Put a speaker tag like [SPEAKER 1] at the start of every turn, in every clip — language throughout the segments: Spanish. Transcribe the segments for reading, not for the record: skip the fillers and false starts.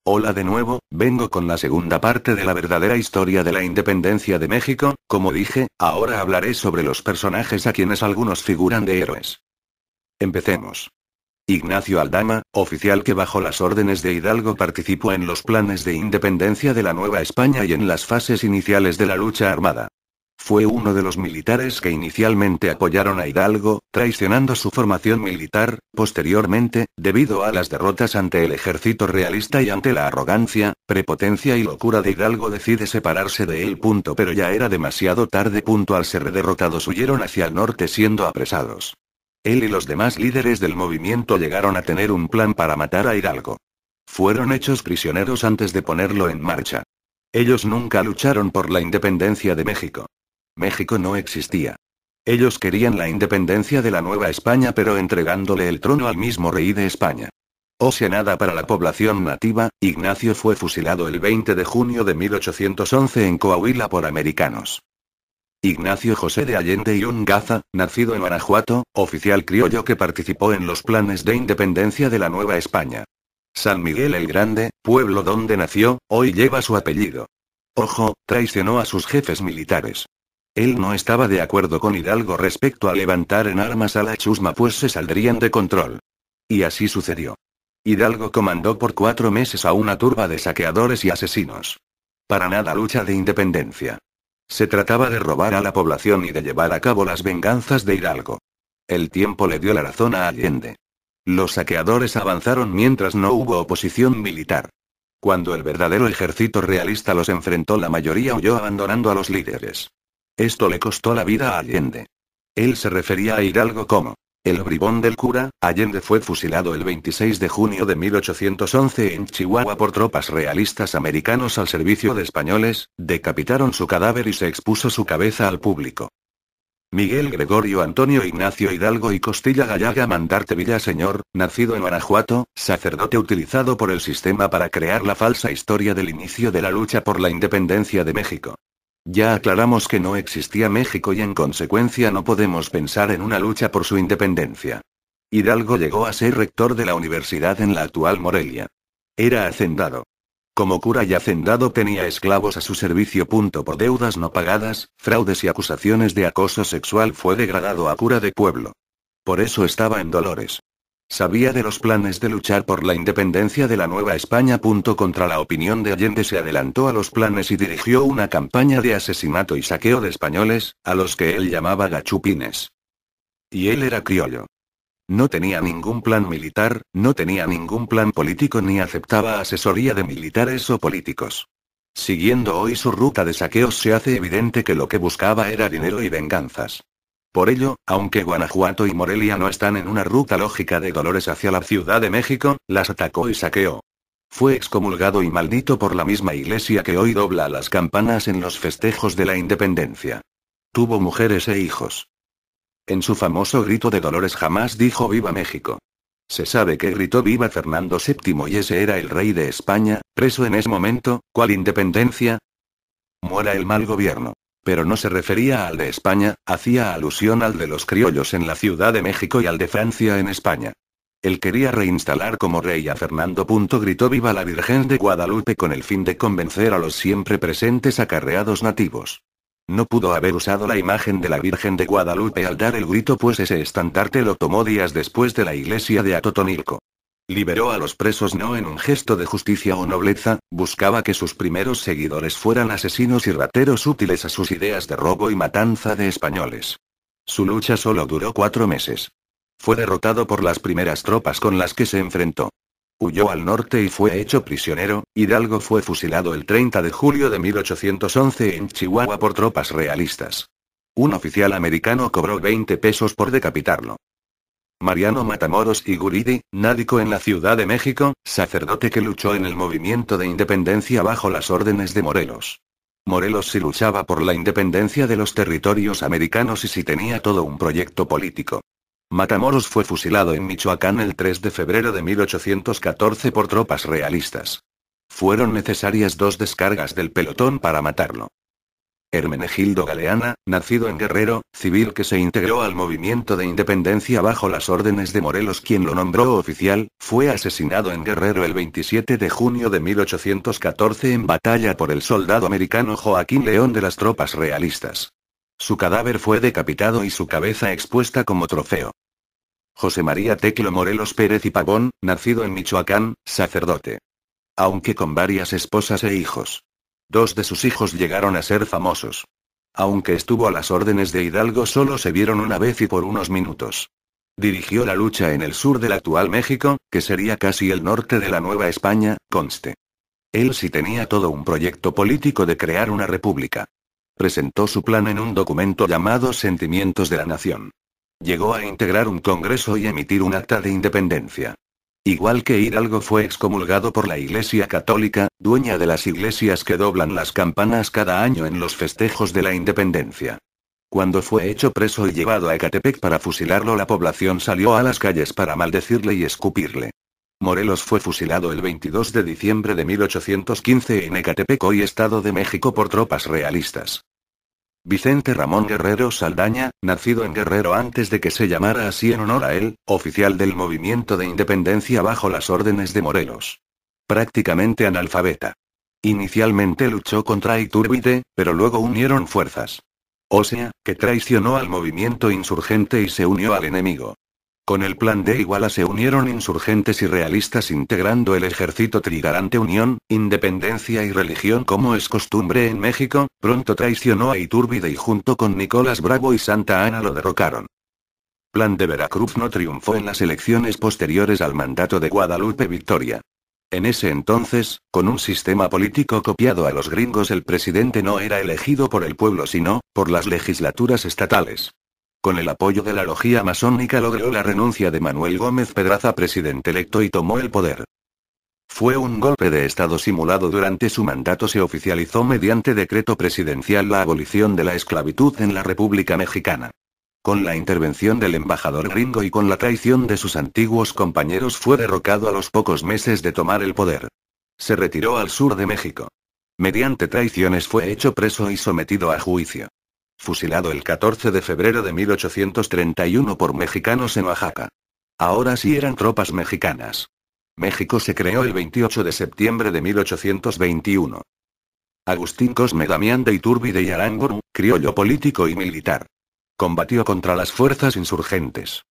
[SPEAKER 1] Hola de nuevo, vengo con la segunda parte de la verdadera historia de la independencia de México. Como dije, ahora hablaré sobre los personajes a quienes algunos figuran de héroes. Empecemos. Ignacio Aldama, oficial que bajo las órdenes de Hidalgo participó en los planes de independencia de la Nueva España y en las fases iniciales de la lucha armada. Fue uno de los militares que inicialmente apoyaron a Hidalgo, traicionando su formación militar. Posteriormente, debido a las derrotas ante el ejército realista y ante la arrogancia, prepotencia y locura de Hidalgo, decide separarse de él. Pero ya era demasiado tarde. Al ser derrotados huyeron hacia el norte siendo apresados. Él y los demás líderes del movimiento llegaron a tener un plan para matar a Hidalgo. Fueron hechos prisioneros antes de ponerlo en marcha. Ellos nunca lucharon por la independencia de México. México no existía. Ellos querían la independencia de la Nueva España, pero entregándole el trono al mismo rey de España. O sea, nada para la población nativa. Ignacio fue fusilado el 20 de junio de 1811 en Coahuila por americanos. Ignacio José de Allende y Ungaza, nacido en Guanajuato, oficial criollo que participó en los planes de independencia de la Nueva España. San Miguel el Grande, pueblo donde nació, hoy lleva su apellido. Ojo, traicionó a sus jefes militares. Él no estaba de acuerdo con Hidalgo respecto a levantar en armas a la chusma, pues se saldrían de control. Y así sucedió. Hidalgo comandó por 4 meses a una turba de saqueadores y asesinos. Para nada lucha de independencia. Se trataba de robar a la población y de llevar a cabo las venganzas de Hidalgo. El tiempo le dio la razón a Allende. Los saqueadores avanzaron mientras no hubo oposición militar. Cuando el verdadero ejército realista los enfrentó, la mayoría huyó abandonando a los líderes. Esto le costó la vida a Allende. Él se refería a Hidalgo como el bribón del cura. Allende fue fusilado el 26 de junio de 1811 en Chihuahua por tropas realistas americanos al servicio de españoles. Decapitaron su cadáver y se expuso su cabeza al público. Miguel Gregorio Antonio Ignacio Hidalgo y Costilla Gallaga Mandarte Villaseñor, nacido en Guanajuato, sacerdote utilizado por el sistema para crear la falsa historia del inicio de la lucha por la independencia de México. Ya aclaramos que no existía México y en consecuencia no podemos pensar en una lucha por su independencia. Hidalgo llegó a ser rector de la universidad en la actual Morelia. Era hacendado. Como cura y hacendado tenía esclavos a su servicio. Por deudas no pagadas, fraudes y acusaciones de acoso sexual fue degradado a cura de pueblo. Por eso estaba en Dolores. Sabía de los planes de luchar por la independencia de la Nueva España. Contra la opinión de Allende se adelantó a los planes y dirigió una campaña de asesinato y saqueo de españoles, a los que él llamaba gachupines. Y él era criollo. No tenía ningún plan militar, no tenía ningún plan político ni aceptaba asesoría de militares o políticos. Siguiendo hoy su ruta de saqueos se hace evidente que lo que buscaba era dinero y venganzas. Por ello, aunque Guanajuato y Morelia no están en una ruta lógica de Dolores hacia la Ciudad de México, las atacó y saqueó. Fue excomulgado y maldito por la misma iglesia que hoy dobla las campanas en los festejos de la independencia. Tuvo mujeres e hijos. En su famoso grito de Dolores jamás dijo «Viva México». Se sabe que gritó «Viva Fernando VII» y ese era el rey de España, preso en ese momento. ¿Cuál independencia? Muera el mal gobierno. Pero no se refería al de España, hacía alusión al de los criollos en la Ciudad de México y al de Francia en España. Él quería reinstalar como rey a Fernando. Gritó «Viva la Virgen de Guadalupe» con el fin de convencer a los siempre presentes acarreados nativos. No pudo haber usado la imagen de la Virgen de Guadalupe al dar el grito, pues ese estandarte lo tomó días después de la iglesia de Atotonilco. Liberó a los presos no en un gesto de justicia o nobleza, buscaba que sus primeros seguidores fueran asesinos y rateros útiles a sus ideas de robo y matanza de españoles. Su lucha solo duró 4 meses. Fue derrotado por las primeras tropas con las que se enfrentó. Huyó al norte y fue hecho prisionero. Hidalgo fue fusilado el 30 de julio de 1811 en Chihuahua por tropas realistas. Un oficial americano cobró 20 pesos por decapitarlo. Mariano Matamoros y Guridi, nádico en la Ciudad de México, sacerdote que luchó en el movimiento de independencia bajo las órdenes de Morelos. Morelos sí luchaba por la independencia de los territorios americanos y sí tenía todo un proyecto político. Matamoros fue fusilado en Michoacán el 3 de febrero de 1814 por tropas realistas. Fueron necesarias 2 descargas del pelotón para matarlo. Hermenegildo Galeana, nacido en Guerrero, civil que se integró al movimiento de independencia bajo las órdenes de Morelos, quien lo nombró oficial, fue asesinado en Guerrero el 27 de junio de 1814 en batalla por el soldado americano Joaquín León de las tropas realistas. Su cadáver fue decapitado y su cabeza expuesta como trofeo. José María Teclo Morelos Pérez y Pavón, nacido en Michoacán, sacerdote. Aunque con varias esposas e hijos. 2 de sus hijos llegaron a ser famosos. Aunque estuvo a las órdenes de Hidalgo, solo se vieron una vez y por unos minutos. Dirigió la lucha en el sur del actual México, que sería casi el norte de la Nueva España, conste. Él sí tenía todo un proyecto político de crear una república. Presentó su plan en un documento llamado Sentimientos de la Nación. Llegó a integrar un congreso y emitir un acta de independencia. Igual que Hidalgo, fue excomulgado por la Iglesia Católica, dueña de las iglesias que doblan las campanas cada año en los festejos de la independencia. Cuando fue hecho preso y llevado a Ecatepec para fusilarlo, la población salió a las calles para maldecirle y escupirle. Morelos fue fusilado el 22 de diciembre de 1815 en Ecatepec, hoy Estado de México, por tropas realistas. Vicente Ramón Guerrero Saldaña, nacido en Guerrero antes de que se llamara así en honor a él, oficial del movimiento de independencia bajo las órdenes de Morelos. Prácticamente analfabeta. Inicialmente luchó contra Iturbide, pero luego unieron fuerzas. O sea, que traicionó al movimiento insurgente y se unió al enemigo. Con el plan de Iguala se unieron insurgentes y realistas, integrando el ejército trigarante Unión, Independencia y Religión, como es costumbre en México. Pronto traicionó a Iturbide y junto con Nicolás Bravo y Santa Anna lo derrocaron. Plan de Veracruz no triunfó en las elecciones posteriores al mandato de Guadalupe Victoria. En ese entonces, con un sistema político copiado a los gringos, el presidente no era elegido por el pueblo sino por las legislaturas estatales. Con el apoyo de la logía masónica logró la renuncia de Manuel Gómez Pedraza, presidente electo, y tomó el poder. Fue un golpe de Estado simulado. Durante su mandato se oficializó mediante decreto presidencial la abolición de la esclavitud en la República Mexicana. Con la intervención del embajador gringo y con la traición de sus antiguos compañeros, fue derrocado a los pocos meses de tomar el poder. Se retiró al sur de México. Mediante traiciones fue hecho preso y sometido a juicio. Fusilado el 14 de febrero de 1831 por mexicanos en Oaxaca. Ahora sí eran tropas mexicanas. México se creó el 28 de septiembre de 1821. Agustín Cosme Damián de Iturbide y Arámburu, criollo político y militar. Combatió contra las fuerzas insurgentes.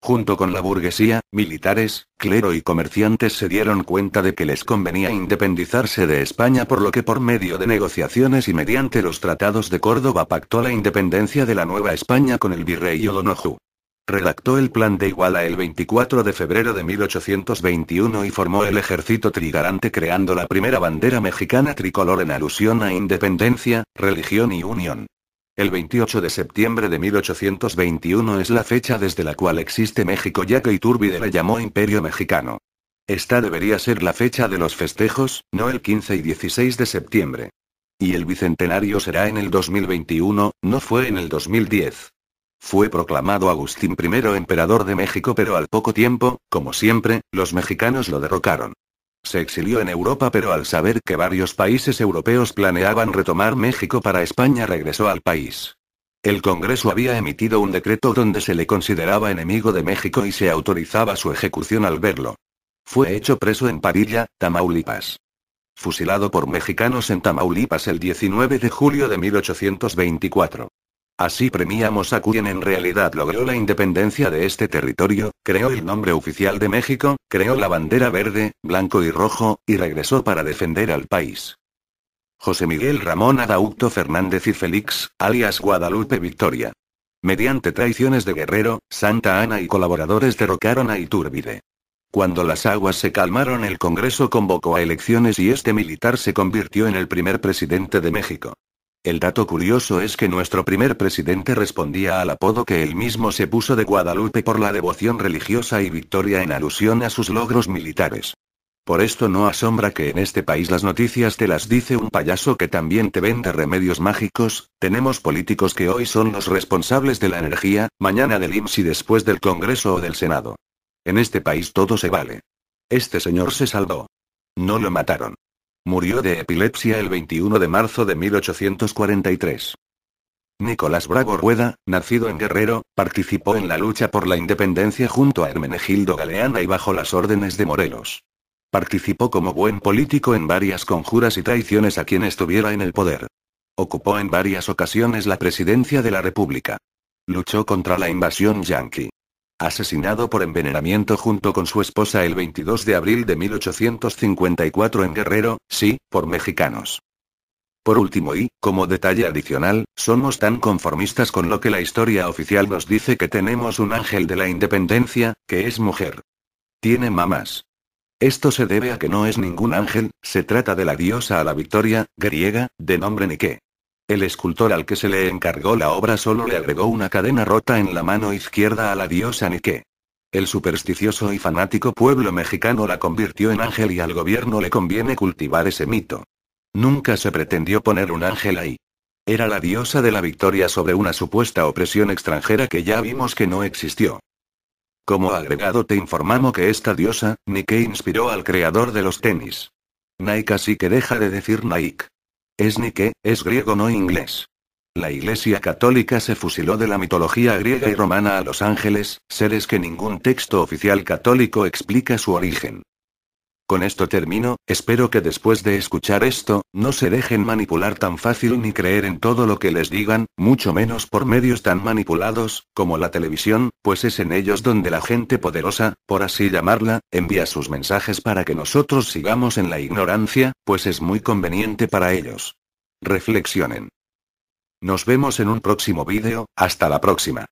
[SPEAKER 1] Junto con la burguesía, militares, clero y comerciantes se dieron cuenta de que les convenía independizarse de España, por lo que por medio de negociaciones y mediante los tratados de Córdoba pactó la independencia de la Nueva España con el virrey O'Donoghue. Redactó el plan de Iguala el 24 de febrero de 1821 y formó el ejército trigarante, creando la primera bandera mexicana tricolor en alusión a independencia, religión y unión. El 28 de septiembre de 1821 es la fecha desde la cual existe México, ya que Iturbide le llamó Imperio Mexicano. Esta debería ser la fecha de los festejos, no el 15 y 16 de septiembre. Y el bicentenario será en el 2021, no fue en el 2010. Fue proclamado Agustín I emperador de México, pero al poco tiempo, como siempre, los mexicanos lo derrocaron. Se exilió en Europa, pero al saber que varios países europeos planeaban retomar México para España, regresó al país. El Congreso había emitido un decreto donde se le consideraba enemigo de México y se autorizaba su ejecución al verlo. Fue hecho preso en Padilla, Tamaulipas. Fusilado por mexicanos en Tamaulipas el 19 de julio de 1824. Así premiamos a quien en realidad logró la independencia de este territorio, creó el nombre oficial de México, creó la bandera verde, blanco y rojo, y regresó para defender al país. José Miguel Ramón Adauto Fernández y Félix, alias Guadalupe Victoria. Mediante traiciones de Guerrero, Santa Anna y colaboradores derrocaron a Iturbide. Cuando las aguas se calmaron, el Congreso convocó a elecciones y este militar se convirtió en el primer presidente de México. El dato curioso es que nuestro primer presidente respondía al apodo que él mismo se puso de Guadalupe por la devoción religiosa y Victoria en alusión a sus logros militares. Por esto no asombra que en este país las noticias te las dice un payaso que también te vende remedios mágicos. Tenemos políticos que hoy son los responsables de la energía, mañana del IMSS y después del Congreso o del Senado. En este país todo se vale. Este señor se salvó. No lo mataron. Murió de epilepsia el 21 de marzo de 1843. Nicolás Bravo Rueda, nacido en Guerrero, participó en la lucha por la independencia junto a Hermenegildo Galeana y bajo las órdenes de Morelos. Participó como buen político en varias conjuras y traiciones a quien estuviera en el poder. Ocupó en varias ocasiones la presidencia de la República. Luchó contra la invasión yanqui. Asesinado por envenenamiento junto con su esposa el 22 de abril de 1854 en Guerrero, sí, por mexicanos. Por último y, como detalle adicional, somos tan conformistas con lo que la historia oficial nos dice que tenemos un ángel de la independencia, que es mujer. Tiene mamás. Esto se debe a que no es ningún ángel, se trata de la diosa a la victoria, griega, de nombre Nike. El escultor al que se le encargó la obra solo le agregó una cadena rota en la mano izquierda a la diosa Nike. El supersticioso y fanático pueblo mexicano la convirtió en ángel y al gobierno le conviene cultivar ese mito. Nunca se pretendió poner un ángel ahí. Era la diosa de la victoria sobre una supuesta opresión extranjera que ya vimos que no existió. Como agregado te informamos que esta diosa, Nike, inspiró al creador de los tenis. Nike, así que deja de decir Nike. Es Nike, es griego no inglés. La Iglesia Católica se fusiló de la mitología griega y romana a los ángeles, seres que ningún texto oficial católico explica su origen. Con esto termino, espero que después de escuchar esto, no se dejen manipular tan fácil ni creer en todo lo que les digan, mucho menos por medios tan manipulados, como la televisión, pues es en ellos donde la gente poderosa, por así llamarla, envía sus mensajes para que nosotros sigamos en la ignorancia, pues es muy conveniente para ellos. Reflexionen. Nos vemos en un próximo vídeo, hasta la próxima.